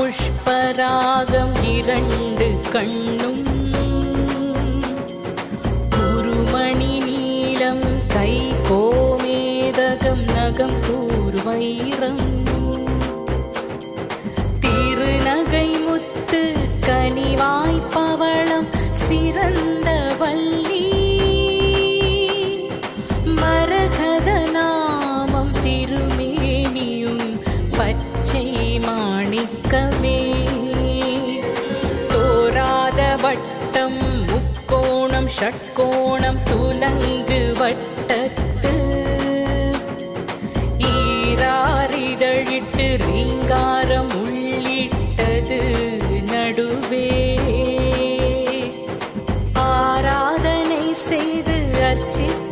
புஷ்பராகம் இரண்டு கண்ணும் குருமணி நீலம் கை கோமேதகம் நகம் கூர்வைரம் திருநகை முத்து கனிவாய் பவளம் சிறந்த வள்ளி மரகத நாமம் திருமேனியும் பச்சை மாணிக்கமே தோராத வட்டம் முக்கோணம் ஷட்கோணம் துலங்கு வட்டத்து ஈராரிதழிட்டு ரீங்காரம் உள்ளிட்டது நடுவே ஆராதனை செய்து அர்ச்சித்து